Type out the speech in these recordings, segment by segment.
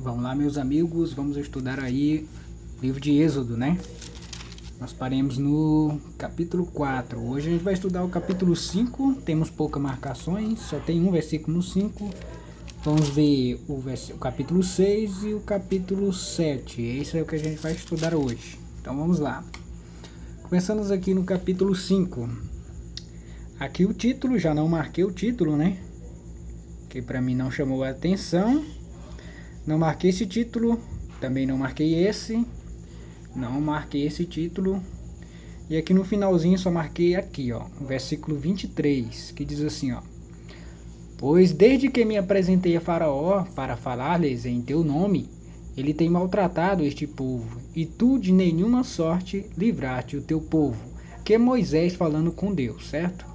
Vamos lá, meus amigos, vamos estudar aí o livro de Êxodo, né? Nós paremos no capítulo 4. Hoje a gente vai estudar o capítulo 5. Temos poucas marcações, só tem um versículo no 5. Vamos ver o capítulo 6 e o capítulo 7. Esse é o que a gente vai estudar hoje. Então vamos lá. Começamos aqui no capítulo 5. Aqui o título, já não marquei o título, né? Que para mim não chamou a atenção. Não marquei esse título, também não marquei esse. Não marquei esse título. E aqui no finalzinho só marquei aqui, ó, o versículo 23, que diz assim, ó: Pois desde que me apresentei a Faraó para falar-lhes em teu nome, ele tem maltratado este povo, e tu de nenhuma sorte livraste o teu povo. Que é Moisés falando com Deus, certo?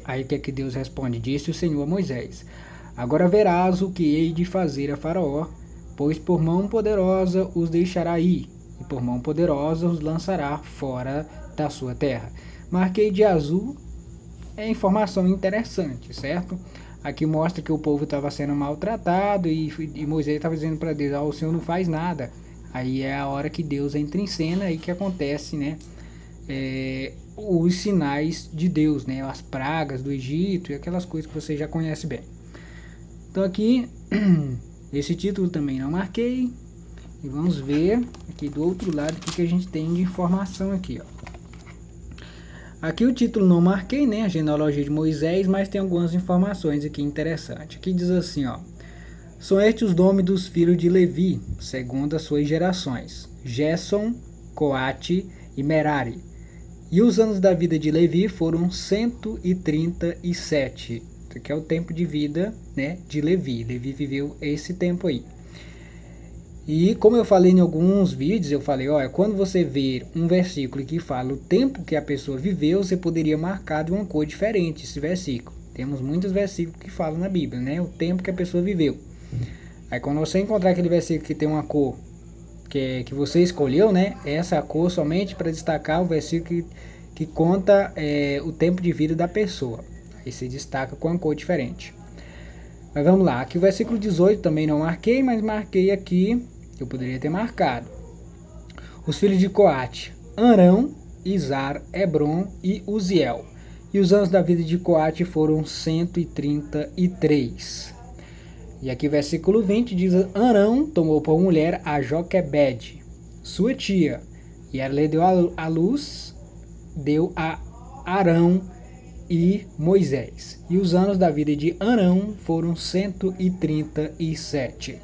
Aí o que é que Deus responde? Disse o Senhor a Moisés: Agora verás o que hei de fazer a Faraó, pois por mão poderosa os deixará ir, e por mão poderosa os lançará fora da sua terra. Marquei de azul, é informação interessante, certo? Aqui mostra que o povo estava sendo maltratado e Moisés estava dizendo para Deus: o Senhor não faz nada. Aí é a hora que Deus entra em cena e que acontece, né? Os sinais de Deus, né? As pragas do Egito e aquelas coisas que você já conhece bem. Então aqui, esse título também não marquei. E vamos ver aqui do outro lado o que a gente tem de informação aqui, ó. Aqui o título não marquei, né? A genealogia de Moisés, mas tem algumas informações aqui interessantes. Aqui diz assim, ó: São estes os nomes dos filhos de Levi, segundo as suas gerações: Gerson, Coate e Merari. E os anos da vida de Levi foram 137. Isso aqui é o tempo de vida, né, de Levi. Levi viveu esse tempo aí. E como eu falei em alguns vídeos, eu falei, olha, quando você ver um versículo que fala o tempo que a pessoa viveu, você poderia marcar de uma cor diferente esse versículo. Temos muitos versículos que falam na Bíblia, né, o tempo que a pessoa viveu. Aí quando você encontrar aquele versículo que tem uma cor que você escolheu, né, essa cor somente para destacar o versículo que conta o tempo de vida da pessoa. Aí se destaca com uma cor diferente. Mas vamos lá, aqui o versículo 18 também não marquei, mas marquei aqui, que eu poderia ter marcado. Os filhos de Coate: Arão, Izar, Hebron e Uziel. E os anos da vida de Coate foram 133. E aqui o versículo 20 diz: Arão tomou por mulher a Joquebede, sua tia, e ela lhe deu a luz, deu a Arão e Moisés. E os anos da vida de Arão foram 137.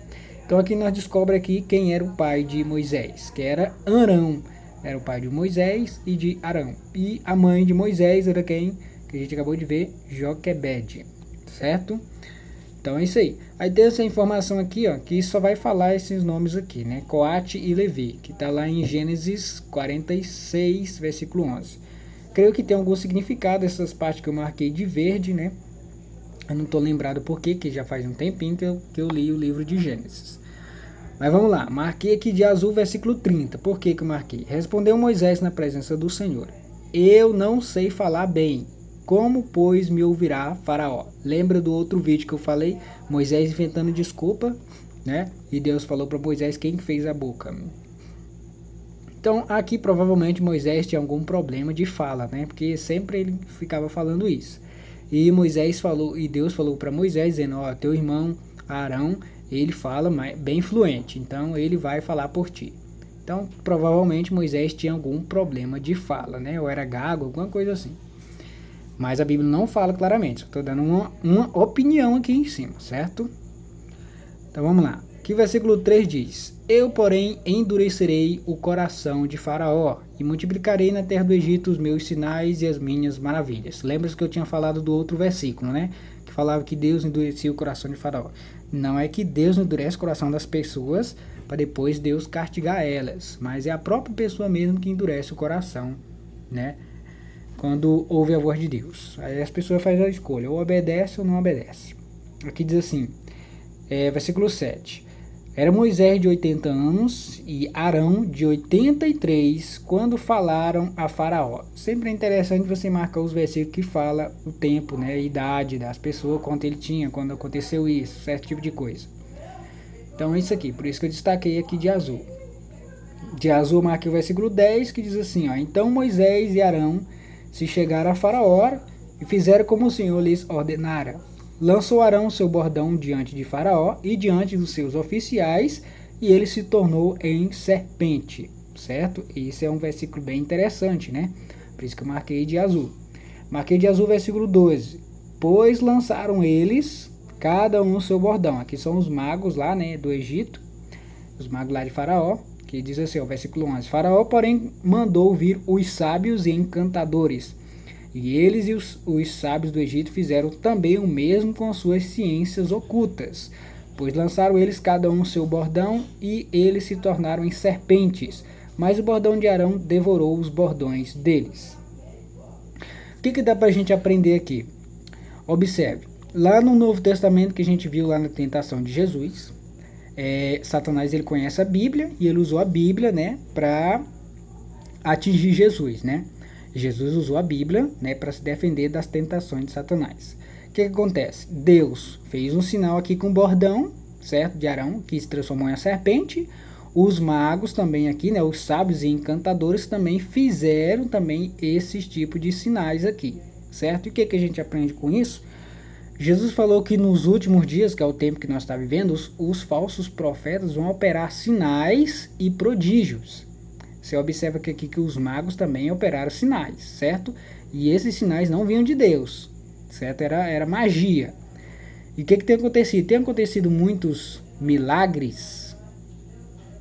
Então aqui nós descobrimos aqui quem era o pai de Moisés, que era Arão. Era o pai de Moisés e de Arão. E a mãe de Moisés era quem? Que a gente acabou de ver, Joquebede, certo? Então é isso aí. Aí tem essa informação aqui, ó, que só vai falar esses nomes aqui, né? Coate e Levi, que está lá em Gênesis 46, versículo 11. Creio que tem algum significado essas partes que eu marquei de verde, né? Eu não estou lembrado por quê, que já faz um tempinho que eu li o livro de Gênesis. Mas vamos lá, marquei aqui de azul versículo 30. Por que eu marquei? Respondeu Moisés na presença do Senhor: Eu não sei falar bem. Como, pois, me ouvirá Faraó? Lembra do outro vídeo que eu falei? Moisés inventando desculpa, né? E Deus falou para Moisés quem fez a boca. Então, aqui provavelmente Moisés tinha algum problema de fala, né? Porque sempre ele ficava falando isso. E Moisés falou, e Deus falou para Moisés, dizendo: ó, teu irmão Arão, ele fala bem fluente, então ele vai falar por ti. Então, provavelmente Moisés tinha algum problema de fala, né? Ou era gago, alguma coisa assim. Mas a Bíblia não fala claramente, estou dando uma opinião aqui em cima, certo? Então vamos lá. Aqui o versículo 3 diz: Eu, porém, endurecerei o coração de Faraó e multiplicarei na terra do Egito os meus sinais e as minhas maravilhas. Lembra-se que eu tinha falado do outro versículo, né? Que falava que Deus endurecia o coração de Faraó. Não é que Deus endurece o coração das pessoas para depois Deus castigar elas, mas é a própria pessoa mesmo que endurece o coração, né? Quando ouve a voz de Deus. Aí as pessoas fazem a escolha, ou obedece ou não obedece. Aqui diz assim, versículo 7. Era Moisés de 80 anos e Arão de 83 quando falaram a Faraó. Sempre é interessante você marcar os versículos que fala o tempo, né, a idade das pessoas, quanto ele tinha, quando aconteceu isso, certo tipo de coisa. Então é isso aqui, por isso que eu destaquei aqui de azul. De azul eu marquei o versículo 10, que diz assim, ó: Então Moisés e Arão se chegaram a Faraó e fizeram como o Senhor lhes ordenara. Lançou Arão seu bordão diante de Faraó e diante dos seus oficiais, e ele se tornou em serpente, certo? Esse é um versículo bem interessante, né? Por isso que eu marquei de azul. Marquei de azul o versículo 12. Pois lançaram eles, cada um o seu bordão. Aqui são os magos lá, né, do Egito, os magos lá de Faraó, que diz assim, o versículo 11. Faraó, porém, mandou vir os sábios e encantadores, e eles e os sábios do Egito fizeram também o mesmo com suas ciências ocultas, pois lançaram eles cada um o seu bordão, e eles se tornaram em serpentes, mas o bordão de Arão devorou os bordões deles. O que dá para a gente aprender aqui? Observe, lá no Novo Testamento que a gente viu lá na tentação de Jesus, Satanás ele conhece a Bíblia e ele usou a Bíblia, né, para atingir Jesus, né? Jesus usou a Bíblia, né, para se defender das tentações de Satanás. O que acontece? Deus fez um sinal aqui com o bordão, certo, de Arão, que se transformou em uma serpente. Os magos também aqui, né, os sábios e encantadores também fizeram também esses tipos de sinais aqui, certo? E o que a gente aprende com isso? Jesus falou que nos últimos dias, que é o tempo que nós estamos vivendo, os falsos profetas vão operar sinais e prodígios. Você observa que aqui que os magos também operaram sinais, certo? E esses sinais não vinham de Deus, certo? Era magia. E o que tem acontecido? Tem acontecido muitos milagres,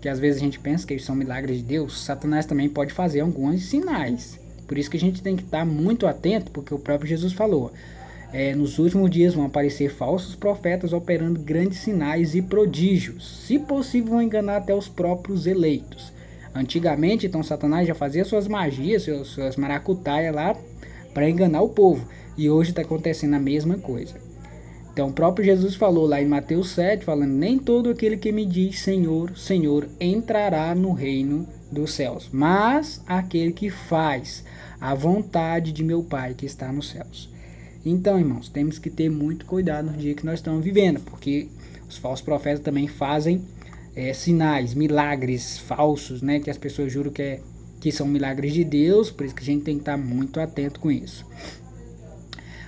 que às vezes a gente pensa que eles são milagres de Deus. Satanás também pode fazer alguns sinais. Por isso que a gente tem que estar muito atento, porque o próprio Jesus falou, nos últimos dias vão aparecer falsos profetas operando grandes sinais e prodígios. Se possível, vão enganar até os próprios eleitos. Antigamente, então, Satanás já fazia suas magias, suas maracutaias lá para enganar o povo. E hoje está acontecendo a mesma coisa. Então, o próprio Jesus falou lá em Mateus 7, falando, nem todo aquele que me diz Senhor, Senhor, entrará no reino dos céus, mas aquele que faz a vontade de meu Pai que está nos céus. Então, irmãos, temos que ter muito cuidado no dia que nós estamos vivendo, porque os falsos profetas também fazem sinais, milagres falsos, né, que as pessoas juram que são milagres de Deus, por isso que a gente tem que estar muito atento com isso.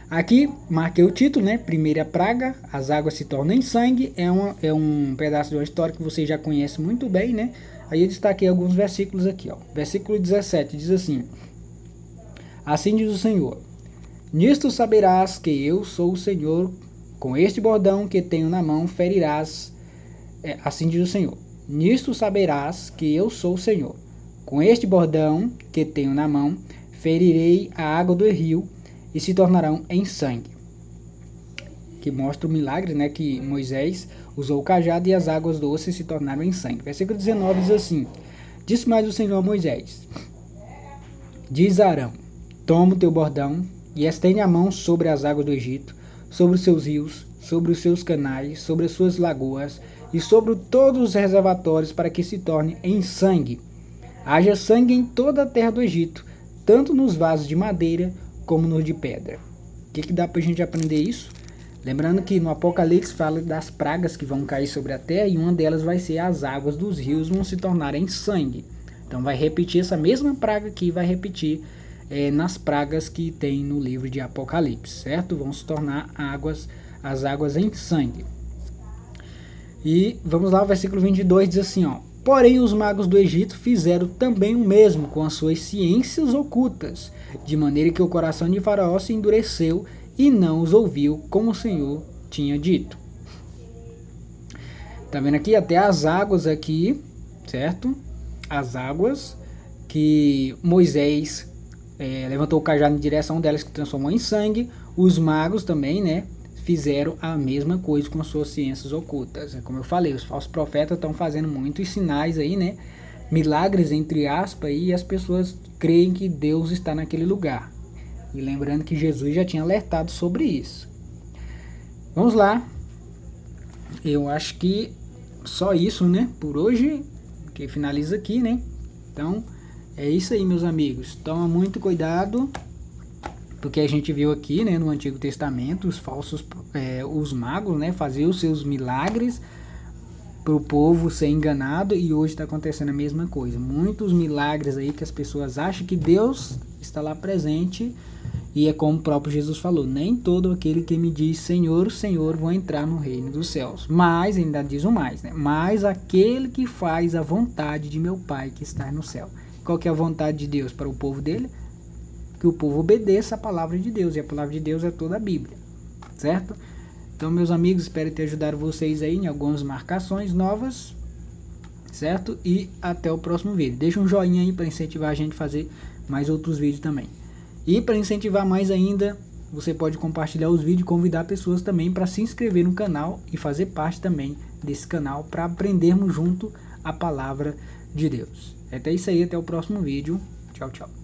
Aqui, marquei o título, né, primeira praga, as águas se tornam em sangue, é um pedaço de uma história que você já conhece muito bem, né, aí eu destaquei alguns versículos aqui, ó. Versículo 17 diz assim, assim diz o Senhor, nisto saberás que eu sou o Senhor, com este bordão que tenho na mão ferirás, assim diz o Senhor, nisto saberás que eu sou o Senhor, com este bordão que tenho na mão ferirei a água do rio e se tornarão em sangue. Que mostra o milagre, né, que Moisés usou o cajado e as águas doces se tornaram em sangue. Versículo 19 diz assim, disse mais o Senhor a Moisés, diz a Arão, toma o teu bordão e estende a mão sobre as águas do Egito, sobre os seus rios, sobre os seus canais, sobre as suas lagoas e sobre todos os reservatórios para que se torne em sangue. Haja sangue em toda a terra do Egito, tanto nos vasos de madeira como nos de pedra. O que dá para a gente aprender isso? Lembrando que no Apocalipse fala das pragas que vão cair sobre a terra e uma delas vai ser as águas dos rios vão se tornarem sangue. Então vai repetir essa mesma praga aqui, vai repetir nas pragas que tem no livro de Apocalipse, certo? Vão se tornar as águas em sangue. E vamos lá, o versículo 22 diz assim, ó, porém os magos do Egito fizeram também o mesmo com as suas ciências ocultas, de maneira que o coração de Faraó se endureceu e não os ouviu, como o Senhor tinha dito. Tá vendo aqui até as águas aqui, certo? As águas que Moisés levantou o cajado em direção delas, que transformou em sangue. Os magos também, né, fizeram a mesma coisa com suas ciências ocultas. Como eu falei, os falsos profetas estão fazendo muitos sinais aí, né, milagres entre aspas, e as pessoas creem que Deus está naquele lugar. E lembrando que Jesus já tinha alertado sobre isso. Vamos lá. Eu acho que só isso, né, por hoje, que finaliza aqui, né. Então é isso aí, meus amigos. Toma muito cuidado, porque a gente viu aqui, né, no Antigo Testamento, os falsos, os magos, né, faziam os seus milagres para o povo ser enganado, e hoje está acontecendo a mesma coisa. Muitos milagres aí que as pessoas acham que Deus está lá presente, e é como o próprio Jesus falou, nem todo aquele que me diz Senhor, Senhor, vão entrar no reino dos céus. Mas, ainda diz o mais, né? Mas aquele que faz a vontade de meu Pai que está no céu. Qual que é a vontade de Deus para o povo dele? Que o povo obedeça a palavra de Deus, e a palavra de Deus é toda a Bíblia, certo? Então, meus amigos, espero ter ajudado vocês aí em algumas marcações novas, certo? E até o próximo vídeo. Deixa um joinha aí para incentivar a gente a fazer mais outros vídeos também. E para incentivar mais ainda, você pode compartilhar os vídeos e convidar pessoas também para se inscrever no canal e fazer parte também desse canal para aprendermos junto a palavra de Deus. Até isso aí, até o próximo vídeo. Tchau, tchau.